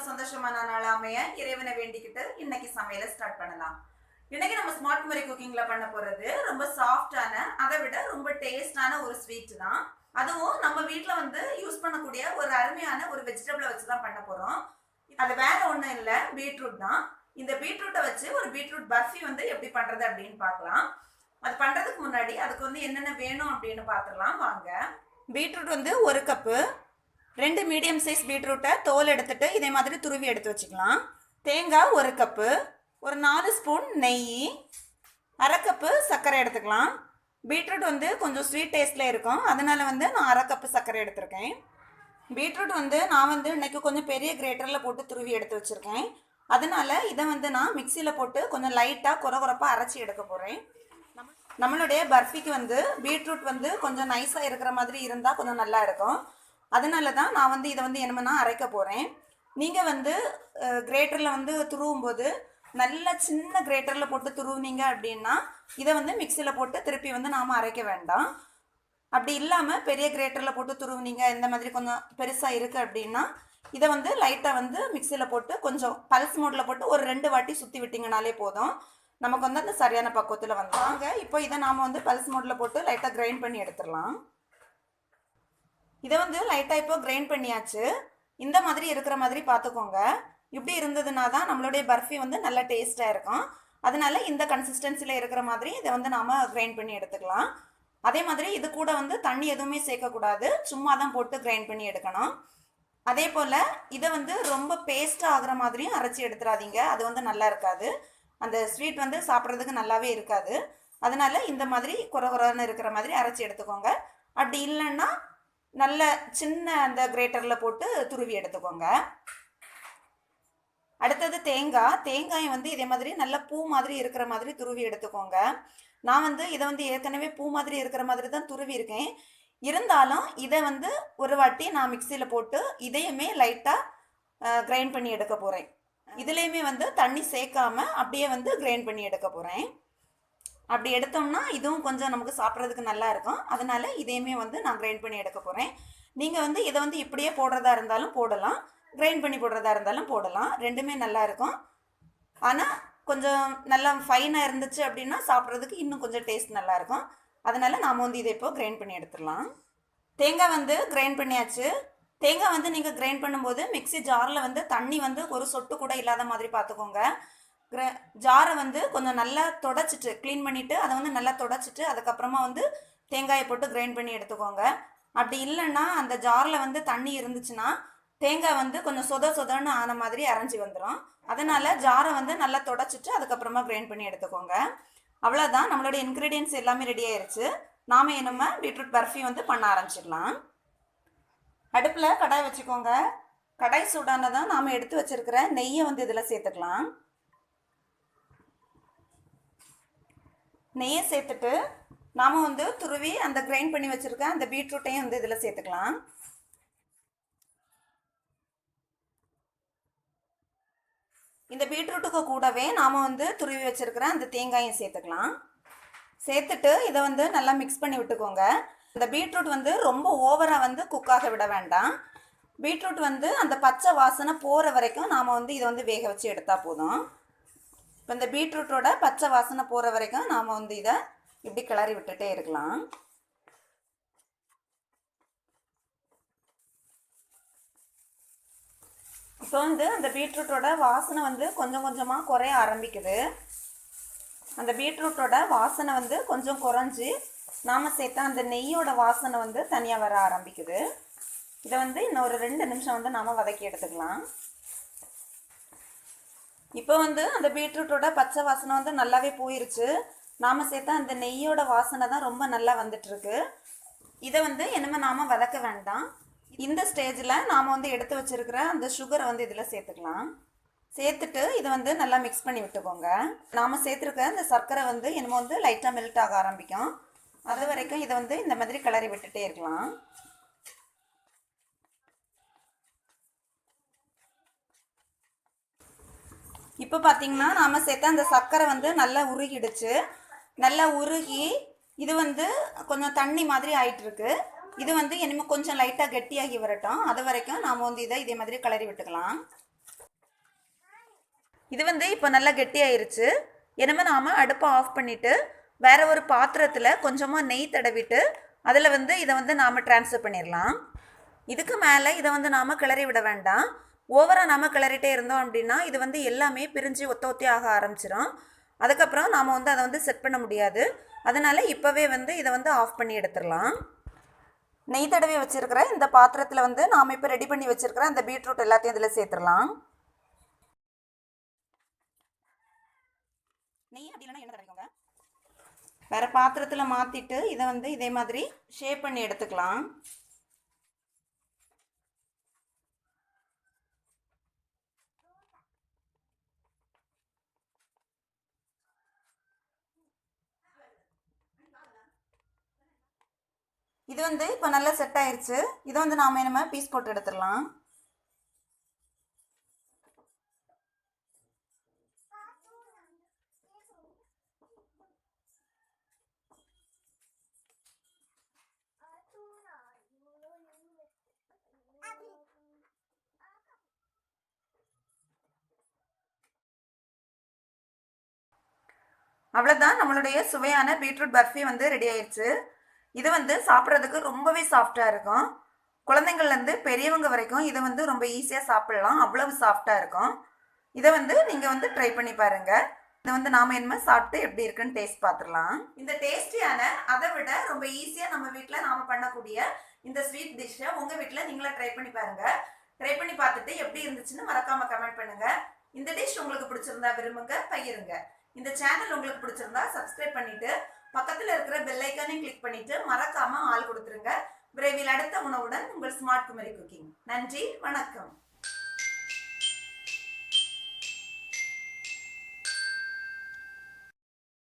சந்தோஷமான நாள் அமைய இறைவனை வேண்டிக்கிட்டு இன்னைக்கு சமையலை ஸ்டார்ட் பண்ணலாம். இன்னைக்கு நம்ம ஸ்மார்ட் குமரி குக்கிங்ல பண்ண போறது ரொம்ப சாஃப்டான, அதை விட ரொம்ப டேஸ்டான ஒரு ஸ்வீட் தான். அதுவும் நம்ம வீட்டில் யூஸ் பண்ணக்கூடிய ஒரு அருமையான ஒரு வெஜிடபிளை வச்சு தான் பண்ண போறோம். அது வேற ஒன்றும் இல்லை, பீட்ரூட் தான். இந்த பீட்ரூட்டை வச்சு ஒரு பீட்ரூட் பர்ஃபி எப்படி பண்றது அப்படின்னு பார்க்கலாம். அது பண்றதுக்கு முன்னாடி அதுக்கு என்னென்ன வேணும் அப்படின்னு பார்த்துடலாம் வாங்க. பீட்ரூட் ஒரு கப்பு, 2 மீடியம் சைஸ் பீட்ரூட்டை தோல் எடுத்துட்டு இதே மாதிரி துருவி எடுத்து வச்சுக்கலாம். தேங்காய் 1 கப்பு, ஒரு 4 ஸ்பூன் நெய், 1/2 கப்பு சர்க்கரை எடுத்துக்கலாம். பீட்ரூட் கொஞ்சம் ஸ்வீட் டேஸ்ட்டில் இருக்கும், அதனால நான் 1/2 கப்பு சர்க்கரை எடுத்திருக்கேன். பீட்ரூட் நான் இன்னைக்கு கொஞ்சம் பெரிய கிரேட்டரில் போட்டு துருவி எடுத்து வச்சுருக்கேன். அதனால இதை நான் மிக்சியில் போட்டு கொஞ்சம் லைட்டாக குறகுறப்பாக அரைச்சி எடுக்க போகிறேன். நம்மளுடைய பர்ஃபிக்கு பீட்ரூட் கொஞ்சம் நைஸாக இருக்கிற மாதிரி இருந்தால் கொஞ்சம் நல்லா இருக்கும். அதனால தான் நான் இதை என்னமென்னா அரைக்க போகிறேன். நீங்கள் கிரேட்டரில் துருவும் போது நல்ல சின்ன கிரேட்டரில் போட்டு துருவுனீங்க அப்படின்னா இதை மிக்சியில் போட்டு திருப்பி நாம் அரைக்க வேண்டாம். அப்படி இல்லாமல் பெரிய கிரேட்டரில் போட்டு துருவுனீங்க, இந்த மாதிரி கொஞ்சம் பெருசாக இருக்குது அப்படின்னா இதை லைட்டாக மிக்சியில் போட்டு கொஞ்சம் பல்ஸ் மோடில் போட்டு ஒரு 2 வாட்டி சுற்றி விட்டிங்கனாலே போதும். நமக்கு அந்த சரியான பக்குவத்தில் வந்தாங்க. இப்போ இதை நாம் பல்ஸ் மோடில் போட்டு லைட்டாக கிரைண்ட் பண்ணி எடுத்துடலாம். இதை லைட்டாக இப்போ கிரைண்ட் பண்ணியாச்சு. இந்த மாதிரி இருக்கிற மாதிரி பார்த்துக்கோங்க. இப்படி இருந்ததுனா தான் நம்மளுடைய பர்ஃபி நல்லா டேஸ்ட்டாக இருக்கும். அதனால இந்த கன்சிஸ்டன்சியில் இருக்கிற மாதிரி இதை நாம் கிரைண்ட் பண்ணி எடுத்துக்கலாம். அதே மாதிரி இது கூட தண்ணி எதுவுமே சேர்க்கக்கூடாது, சும்மா தான் போட்டு கிரைண்ட் பண்ணி எடுக்கணும். அதே போல் இதை ரொம்ப பேஸ்ட்டாக ஆகிற மாதிரியும் அரைச்சி எடுத்துடாதீங்க, அது நல்லா இருக்காது. அந்த ஸ்வீட் சாப்பிட்றதுக்கு நல்லாவே இருக்காது. அதனால இந்த மாதிரி குறகுறன்னு இருக்கிற மாதிரி அரைச்சி எடுத்துக்கோங்க. அப்படி இல்லைன்னா நல்ல சின்ன அந்த கிரேட்டரில் போட்டு துருவி எடுத்துக்கோங்க. அடுத்தது தேங்காயும் இதே மாதிரி நல்ல பூ மாதிரி இருக்கிற மாதிரி துருவி எடுத்துக்கோங்க. நான் இதை ஏற்கனவே பூ மாதிரி இருக்கிற மாதிரி தான் துருவி இருக்கேன். இருந்தாலும் இதை ஒரு வாட்டி நான் மிக்சியில் போட்டு இதையுமே லைட்டாக கிரைண்ட் பண்ணி எடுக்க போகிறேன். இதுலேயுமே தண்ணி சேர்க்காம அப்படியே கிரைண்ட் பண்ணி எடுக்க போகிறேன். அப்படி எடுத்தோம்னா இதுவும் கொஞ்சம் நமக்கு சாப்பிட்றதுக்கு நல்லா இருக்கும். அதனால இதையுமே நான் கிரைண்ட் பண்ணி எடுக்க போகிறேன். நீங்கள் இதை இப்படியே போடுறதா இருந்தாலும் போடலாம், கிரைண்ட் பண்ணி போடுறதா இருந்தாலும் போடலாம், ரெண்டுமே நல்லா இருக்கும். ஆனால் கொஞ்சம் நல்லா ஃபைனாக இருந்துச்சு அப்படின்னா சாப்பிட்றதுக்கு இன்னும் கொஞ்சம் டேஸ்ட் நல்லாயிருக்கும். அதனால நாம் இதை இப்போ கிரைண்ட் பண்ணி எடுத்துடலாம். தேங்காய் கிரைண்ட் பண்ணியாச்சு. தேங்காய் நீங்கள் கிரைண்ட் பண்ணும்போது மிக்ஸி ஜாரில் தண்ணி ஒரு சொட்டு கூட இல்லாத மாதிரி பார்த்துக்கோங்க. ஜாரை கொஞ்சம் நல்லா தொடச்சிட்டு க்ளீன் பண்ணிவிட்டு அதை நல்லா தொடச்சிட்டு அதுக்கப்புறமா தேங்காயை போட்டு கிரைண்ட் பண்ணி எடுத்துக்கோங்க. அப்படி இல்லைன்னா அந்த ஜாரில் தண்ணி இருந்துச்சுன்னா தேங்காய் கொஞ்சம் சொதன்னு ஆன மாதிரி அரைஞ்சி வந்துடும். அதனால் ஜாரை நல்லா தொடச்சிட்டு அதுக்கப்புறமா கிரைண்ட் பண்ணி எடுத்துக்கோங்க. அவ்வளோதான், நம்மளோட இன்க்ரீடியன்ஸ் எல்லாமே ரெடி ஆயிடுச்சு. நாம் நம்ம பீட்ரூட் பர்ஃபி பண்ண ஆரம்பிச்சிடலாம். அடுப்பில் கடாய் வச்சுக்கோங்க. கடாய் சூடானதான் நாம் எடுத்து வச்சிருக்கிற நெய்யை இதில் சேர்த்துக்கலாம். நெய்யை சேர்த்துட்டு நாம் துருவி அந்த கிரைண்ட் பண்ணி வச்சுருக்க அந்த பீட்ரூட்டையும் இதில் சேர்த்துக்கலாம். இந்த பீட்ரூட்டுக்கு கூடவே நாம் துருவி வச்சுருக்கிற அந்த தேங்காயும் சேர்த்துக்கலாம். சேர்த்துட்டு இதை நல்லா மிக்ஸ் பண்ணி விட்டுக்கோங்க. இந்த பீட்ரூட் ரொம்ப ஓவராக குக்காக விட வேண்டாம். பீட்ரூட் அந்த பச்சை வாசனை போகிற வரைக்கும் நாம் இதை வேக வச்சு எடுத்தால் போதும். இப்போ இந்த பீட்ரூட்டோட பச்சை வாசனை போகிற வரைக்கும் நாம் இதை இப்படி கிளறி விட்டுட்டே இருக்கலாம். இப்போ அந்த பீட்ரூட்டோட வாசனை கொஞ்சம் கொஞ்சமாக குறைய ஆரம்பிக்குது. அந்த பீட்ரூட்டோட வாசனை கொஞ்சம் குறைஞ்சி நாம் சேர்த்தா அந்த நெய்யோட வாசனை தனியாக வர ஆரம்பிக்குது. இதை இன்னும் ஒரு 2 நிமிஷம் நாம் வதக்கி எடுத்துக்கலாம். இப்போ அந்த பீட்ரூட்டோட பச்சை வாசனை நல்லாவே போயிருச்சு. நாம் சேர்த்தா அந்த நெய்யோட வாசனை தான் ரொம்ப நல்லா வந்துட்டுருக்கு. இதை என்னமே நாம் வதக்க வேண்டாம். இந்த ஸ்டேஜில் நாம் எடுத்து வச்சுருக்கிற அந்த சுகரை இதில் சேர்த்துக்கலாம். சேர்த்துட்டு இதை நல்லா மிக்ஸ் பண்ணி விட்டுக்கோங்க. நாம் சேர்த்துருக்க இந்த சர்க்கரை என்னமோ லைட்டாக மெல்ட் ஆக ஆரம்பிக்கும். அது வரைக்கும் இதை இந்த மாதிரி கிளறி விட்டுட்டே இருக்கலாம். இப்போ பார்த்தீங்கன்னா நாம் சேர்த்த அந்த சர்க்கரை நல்லா உருகிடுச்சு. நல்லா உருகி இது கொஞ்சம் தண்ணி மாதிரி ஆயிட்டிருக்கு. இது இனிமேல் கொஞ்சம் லைட்டாக கெட்டியாகி வரட்டும். அது வரைக்கும் நாம் இதை இதே மாதிரி கிளறி விட்டுக்கலாம். இது வந்து இப்போ நல்லா கெட்டியாயிருச்சு. இனிமேல் நாம் அடுப்பை ஆஃப் பண்ணிவிட்டு வேற ஒரு பாத்திரத்தில் கொஞ்சமாக நெய் தடவிட்டு அதில் வந்து இதை வந்து நாம் ட்ரான்ஸ்ஃபர் பண்ணிடலாம். இதுக்கு மேலே இதை வந்து நாம் கிளறி விட வேண்டாம். ஓவராக நாம் கிளறிட்டே இருந்தோம் அப்படின்னா இது வந்து எல்லாமே பிரிஞ்சு ஒத்த ஒத்தி ஆக ஆரம்பிச்சிடும். அதுக்கப்புறம் நாம் வந்து அதை வந்து செட் பண்ண முடியாது. அதனால் இப்போவே வந்து இதை வந்து ஆஃப் பண்ணி எடுத்துடலாம். நெய் தடவி வச்சுருக்கிற இந்த பாத்திரத்தில் வந்து நாம் இப்போ ரெடி பண்ணி வச்சுருக்கிற அந்த பீட்ரூட் எல்லாத்தையும் இதில் சேர்த்துடலாம். நெய் அப்படி இல்லைன்னா எண்ணெய் தடவிக்கோங்க. வேறு பாத்திரத்தில் மாற்றிட்டு இதை வந்து இதே மாதிரி ஷேப் பண்ணி எடுத்துக்கலாம். இது வந்து இப்போ நல்லா செட் ஆயிடுச்சு. இதை வந்து நாம் நம்ம பீஸ் போட்டு எடுத்துடலாம். அவ்வளோதான், நம்மளுடைய சுவையான பீட்ரூட் பர்ஃபி வந்து ரெடி ஆயிடுச்சு. இது வந்து சாப்பிட்றதுக்கு ரொம்பவே சாஃப்டாக இருக்கும். குழந்தைங்கள்லேருந்து பெரியவங்க வரைக்கும் இதை வந்து ரொம்ப ஈஸியாக சாப்பிட்லாம். அவ்வளவு சாஃப்டாக இருக்கும். இதை வந்து நீங்கள் வந்து ட்ரை பண்ணி பாருங்கள். இதை வந்து நாம் என்ன சாப்பிட்டு எப்படி இருக்குன்னு டேஸ்ட் பார்த்துடலாம். இந்த டேஸ்டியான அதை விட ரொம்ப ஈஸியாக நம்ம வீட்டில் நாம் பண்ணக்கூடிய இந்த ஸ்வீட் டிஷ்ஷை உங்கள் வீட்டில் நீங்களே ட்ரை பண்ணி பாருங்கள். ட்ரை பண்ணி பார்த்துட்டு எப்படி இருந்துச்சுன்னு மறக்காமல் கமெண்ட் பண்ணுங்கள். இந்த டிஷ் உங்களுக்கு பிடிச்சிருந்தா விரும்புங்க, பகிருங்க. இந்த சேனல் உங்களுக்கு பிடிச்சிருந்தா சப்ஸ்கிரைப் பண்ணிட்டு பக்கத்தில் இருக்கிற பெல் ஐக்கானையும் கிளிக் பண்ணிட்டு மறக்காம ஆள் கொடுத்துருங்க. விரைவில் அடுத்த உணவுடன் உங்கள் ஸ்மார்ட் குமரி குக்கிங். நன்றி, வணக்கம்.